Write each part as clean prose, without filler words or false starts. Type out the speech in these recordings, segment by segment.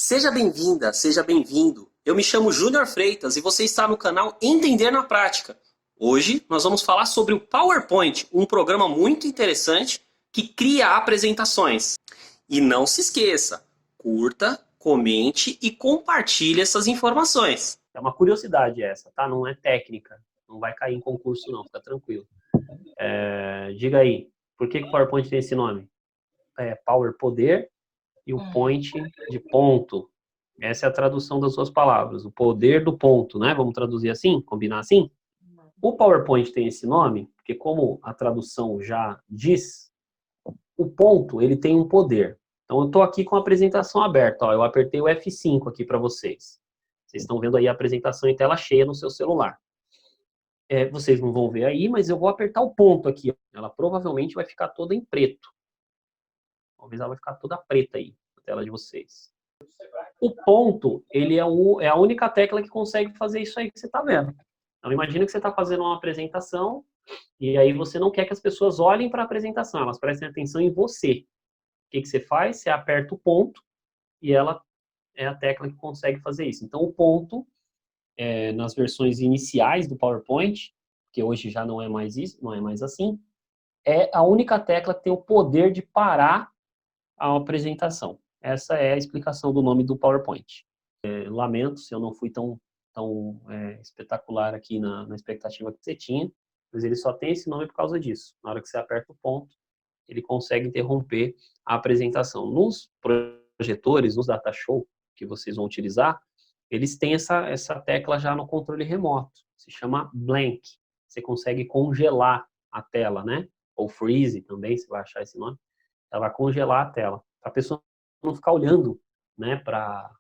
Seja bem-vinda, seja bem-vindo. Eu me chamo Júnior Freitas e você está no canal Entender na Prática. Hoje nós vamos falar sobre o PowerPoint, um programa muito interessante que cria apresentações. E não se esqueça, curta, comente e compartilhe essas informações. É uma curiosidade essa, tá? Não é técnica. Não vai cair em concurso, não. Fica tranquilo. Diga aí, por que o PowerPoint tem esse nome? Power, poder, e o point de ponto. Essa é a tradução das suas palavras. O poder do ponto, né? Vamos traduzir assim? Combinar assim? O PowerPoint tem esse nome porque, como a tradução já diz, o ponto, ele tem um poder. Então, eu estou aqui com a apresentação aberta. Ó, eu apertei o F5 aqui para vocês. Vocês estão vendo aí a apresentação em tela cheia no seu celular. Vocês não vão ver aí, mas eu vou apertar o ponto aqui. Ela provavelmente vai ficar toda em preto. Talvez ela vai ficar toda preta aí, na tela de vocês. O ponto, ele é a única tecla que consegue fazer isso aí que você está vendo. Então, imagina que você está fazendo uma apresentação e aí você não quer que as pessoas olhem para a apresentação, elas prestem atenção em você. O que você faz? Você aperta o ponto e ela é a tecla que consegue fazer isso. Então, o ponto, nas versões iniciais do PowerPoint, que hoje já não é mais isso, não é mais assim, é a única tecla que tem o poder de parar a apresentação. Essa é a explicação do nome do PowerPoint. Lamento se eu não fui tão espetacular aqui na expectativa que você tinha, mas ele só tem esse nome por causa disso. Na hora que você aperta o ponto, ele consegue interromper a apresentação. Nos projetores, nos data show que vocês vão utilizar, eles têm essa tecla já no controle remoto. Se chama blank. Você consegue congelar a tela, né? Ou freeze também, você vai achar esse nome. Ela vai congelar a tela. Para a pessoa não ficar olhando, né, para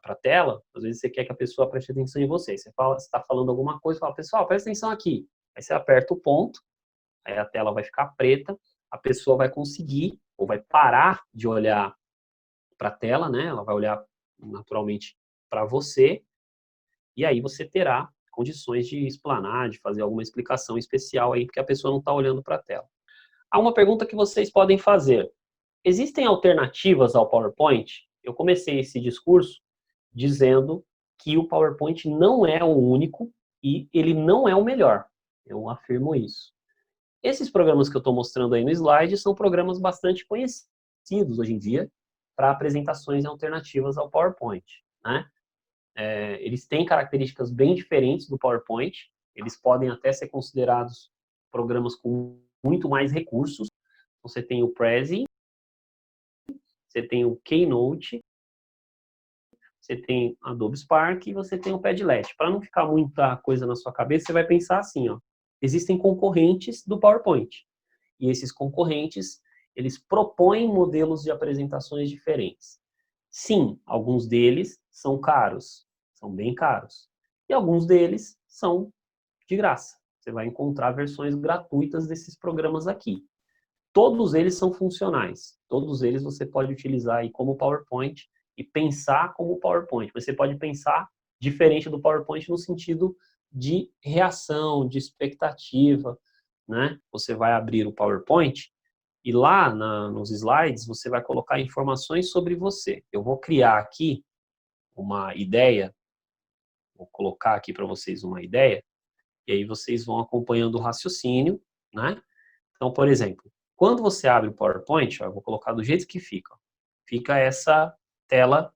a tela. Às vezes você quer que a pessoa preste atenção em você. Você está falando alguma coisa, fala, pessoal, presta atenção aqui. Aí você aperta o ponto, aí a tela vai ficar preta, a pessoa vai conseguir, ou vai parar de olhar para a tela, né? Ela vai olhar naturalmente para você, e aí você terá condições de explanar, de fazer alguma explicação especial aí, porque a pessoa não está olhando para a tela. Há uma pergunta que vocês podem fazer. Existem alternativas ao PowerPoint? Eu comecei esse discurso dizendo que o PowerPoint não é o único e ele não é o melhor. Eu afirmo isso. Esses programas que eu estou mostrando aí no slide são programas bastante conhecidos hoje em dia para apresentações alternativas ao PowerPoint, né? Eles têm características bem diferentes do PowerPoint, eles podem até ser considerados programas com muito mais recursos. Você tem o Prezi, você tem o Keynote, você tem Adobe Spark e você tem o Padlet. Para não ficar muita coisa na sua cabeça, você vai pensar assim, ó, existem concorrentes do PowerPoint. E esses concorrentes, eles propõem modelos de apresentações diferentes. Sim, alguns deles são caros, são bem caros. E alguns deles são de graça. Você vai encontrar versões gratuitas desses programas aqui. Todos eles são funcionais. Todos eles você pode utilizar aí como PowerPoint e pensar como PowerPoint. Você pode pensar diferente do PowerPoint no sentido de reação, de expectativa, né? Você vai abrir o PowerPoint e lá nos slides você vai colocar informações sobre você. Eu vou criar aqui uma ideia, vou colocar aqui para vocês uma ideia, e aí vocês vão acompanhando o raciocínio, né? Então, por exemplo, quando você abre o PowerPoint, ó, eu vou colocar do jeito que fica. Ó, fica essa tela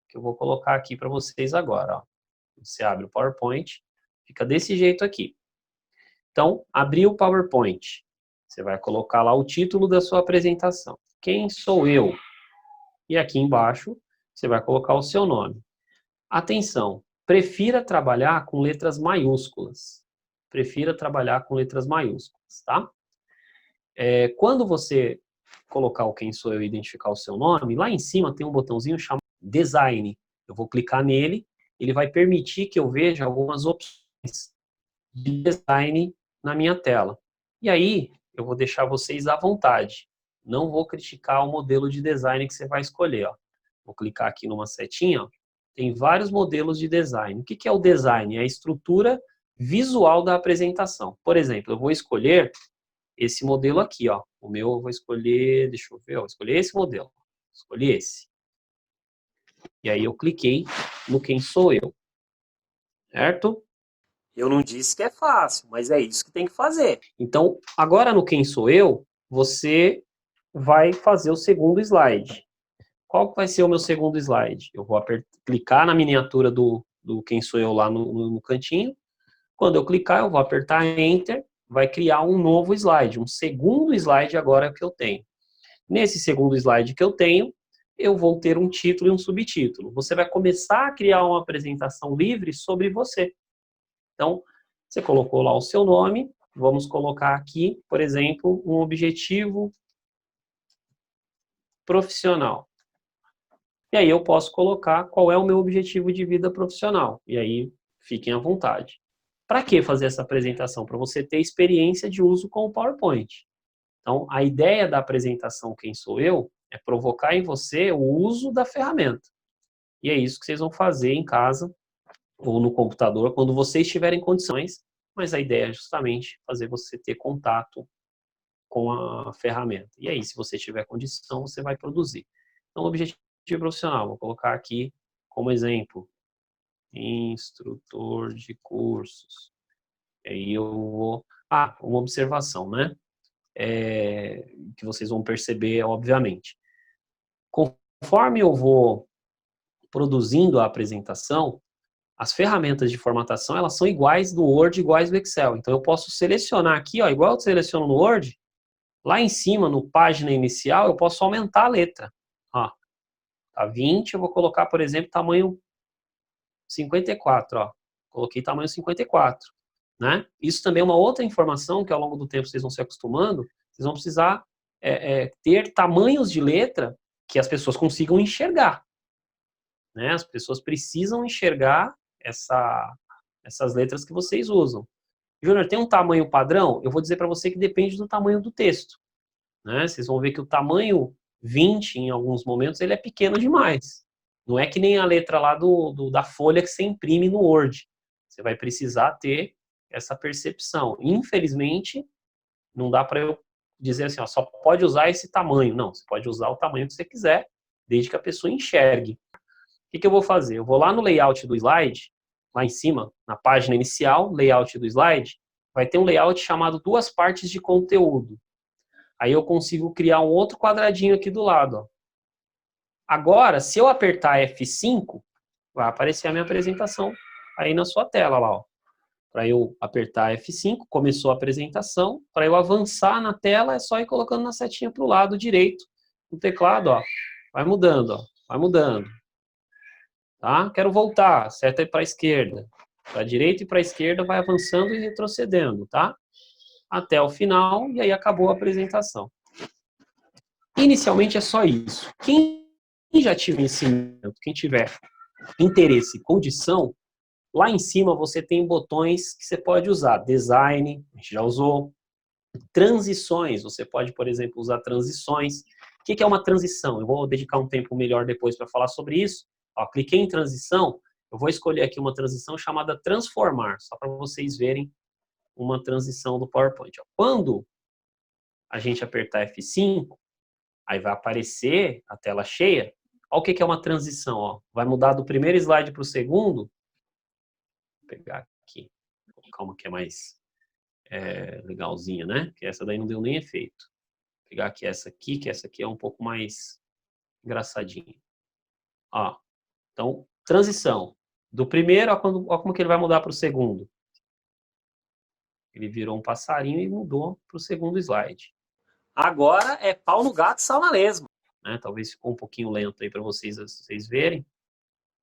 que eu vou colocar aqui para vocês agora. Ó. Você abre o PowerPoint, fica desse jeito aqui. Então, abriu o PowerPoint. Você vai colocar lá o título da sua apresentação. Quem sou eu? E aqui embaixo, você vai colocar o seu nome. Atenção, prefira trabalhar com letras maiúsculas. Prefira trabalhar com letras maiúsculas, tá? Quando você colocar o quem sou eu e identificar o seu nome, lá em cima tem um botãozinho chamado Design. Eu vou clicar nele, ele vai permitir que eu veja algumas opções de design na minha tela. E aí, eu vou deixar vocês à vontade. Não vou criticar o modelo de design que você vai escolher. Ó. Vou clicar aqui numa setinha, ó. Tem vários modelos de design. O que é o design? É a estrutura visual da apresentação. Por exemplo, eu vou escolher esse modelo aqui, ó. O meu eu vou escolher, deixa eu ver, eu vou escolher esse modelo. Escolhi esse. E aí eu cliquei no quem sou eu, certo? Eu não disse que é fácil, mas é isso que tem que fazer. Então, agora no quem sou eu, você vai fazer o segundo slide. Qual que vai ser o meu segundo slide? Eu vou clicar na miniatura do quem sou eu lá no cantinho. Quando eu clicar, eu vou apertar Enter, vai criar um novo slide, um segundo slide agora que eu tenho. Nesse segundo slide que eu tenho, eu vou ter um título e um subtítulo. Você vai começar a criar uma apresentação livre sobre você. Então, você colocou lá o seu nome, vamos colocar aqui, por exemplo, um objetivo profissional. E aí eu posso colocar qual é o meu objetivo de vida profissional. E aí, fiquem à vontade. Para que fazer essa apresentação? Para você ter experiência de uso com o PowerPoint. Então, a ideia da apresentação Quem Sou Eu é provocar em você o uso da ferramenta. E é isso que vocês vão fazer em casa ou no computador quando vocês tiverem condições, mas a ideia é justamente fazer você ter contato com a ferramenta. E aí, se você tiver condição, você vai produzir. Então, o objetivo profissional, vou colocar aqui como exemplo, instrutor de cursos. Aí eu vou... uma observação, né? Que vocês vão perceber, obviamente. Conforme eu vou produzindo a apresentação, as ferramentas de formatação, elas são iguais do Word, iguais do Excel. Então, eu posso selecionar aqui, ó, igual eu seleciono no Word, lá em cima, no página inicial, eu posso aumentar a letra. Ó, tá 20, eu vou colocar, por exemplo, tamanho 54, ó. Coloquei tamanho 54, né? Isso também é uma outra informação que ao longo do tempo vocês vão se acostumando, vocês vão precisar ter tamanhos de letra que as pessoas consigam enxergar, né? As pessoas precisam enxergar essas letras que vocês usam. Júnior, tem um tamanho padrão? Eu vou dizer para você que depende do tamanho do texto, né? Vocês vão ver que o tamanho 20, em alguns momentos, ele é pequeno demais. Não é que nem a letra lá da folha que você imprime no Word. Você vai precisar ter essa percepção. Infelizmente, não dá para eu dizer assim, ó, só pode usar esse tamanho. Não, você pode usar o tamanho que você quiser, desde que a pessoa enxergue. O que eu vou fazer? Eu vou lá no layout do slide, lá em cima, na página inicial, layout do slide, vai ter um layout chamado duas partes de conteúdo. Aí eu consigo criar um outro quadradinho aqui do lado, ó. Agora, se eu apertar F5, vai aparecer a minha apresentação aí na sua tela lá, ó. Para eu apertar F5, começou a apresentação. Para eu avançar na tela, é só ir colocando na setinha para o lado direito do teclado, ó. Vai mudando, ó. Vai mudando. Tá? Quero voltar, seta para a esquerda. Para a direita e para a esquerda, vai avançando e retrocedendo, tá? Até o final, e aí acabou a apresentação. Inicialmente é só isso. Quem já tiver ensinamento, quem tiver interesse e condição, lá em cima você tem botões que você pode usar. Design, a gente já usou. Transições, você pode, por exemplo, usar transições. O que é uma transição? Eu vou dedicar um tempo melhor depois para falar sobre isso. Ó, cliquei em transição, eu vou escolher aqui uma transição chamada transformar, só para vocês verem uma transição do PowerPoint. Ó, quando a gente apertar F5, aí vai aparecer a tela cheia. Olha o que é uma transição. Ó. Vai mudar do primeiro slide para o segundo. Vou pegar aqui, vou colocar uma que é mais legalzinha, né? Que essa daí não deu nem efeito. Vou pegar aqui essa aqui, que essa aqui é um pouco mais engraçadinha. Ó, então, transição. Do primeiro, ó como que ele vai mudar para o segundo. Ele virou um passarinho e mudou para o segundo slide. Agora é pau no gato, sal na lesma. Né? Talvez ficou um pouquinho lento aí para vocês verem,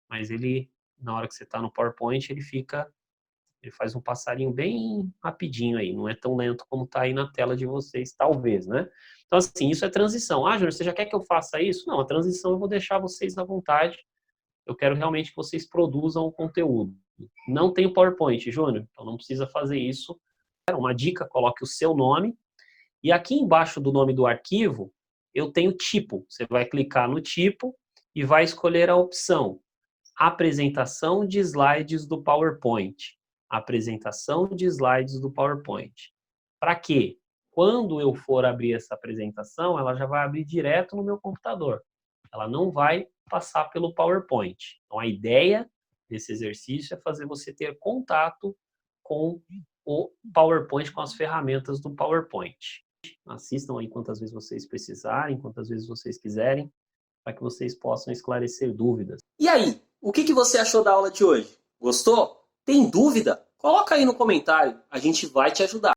mas ele, na hora que você está no PowerPoint, ele faz um passarinho bem rapidinho aí, não é tão lento como está aí na tela de vocês, talvez, né? Então, assim, isso é transição. Ah, Júnior, você já quer que eu faça isso? Não, a transição eu vou deixar vocês à vontade. Eu quero realmente que vocês produzam o conteúdo. Não tem o PowerPoint, Júnior, então não precisa fazer isso. Uma dica, coloque o seu nome. E aqui embaixo do nome do arquivo, eu tenho tipo. Você vai clicar no tipo e vai escolher a opção apresentação de slides do PowerPoint. Apresentação de slides do PowerPoint. Para quê? Quando eu for abrir essa apresentação, ela já vai abrir direto no meu computador. Ela não vai passar pelo PowerPoint. Então, a ideia desse exercício é fazer você ter contato com o PowerPoint, com as ferramentas do PowerPoint. Assistam aí quantas vezes vocês precisarem, quantas vezes vocês quiserem, para que vocês possam esclarecer dúvidas. E aí, o que você achou da aula de hoje? Gostou? Tem dúvida? Coloca aí no comentário, a gente vai te ajudar.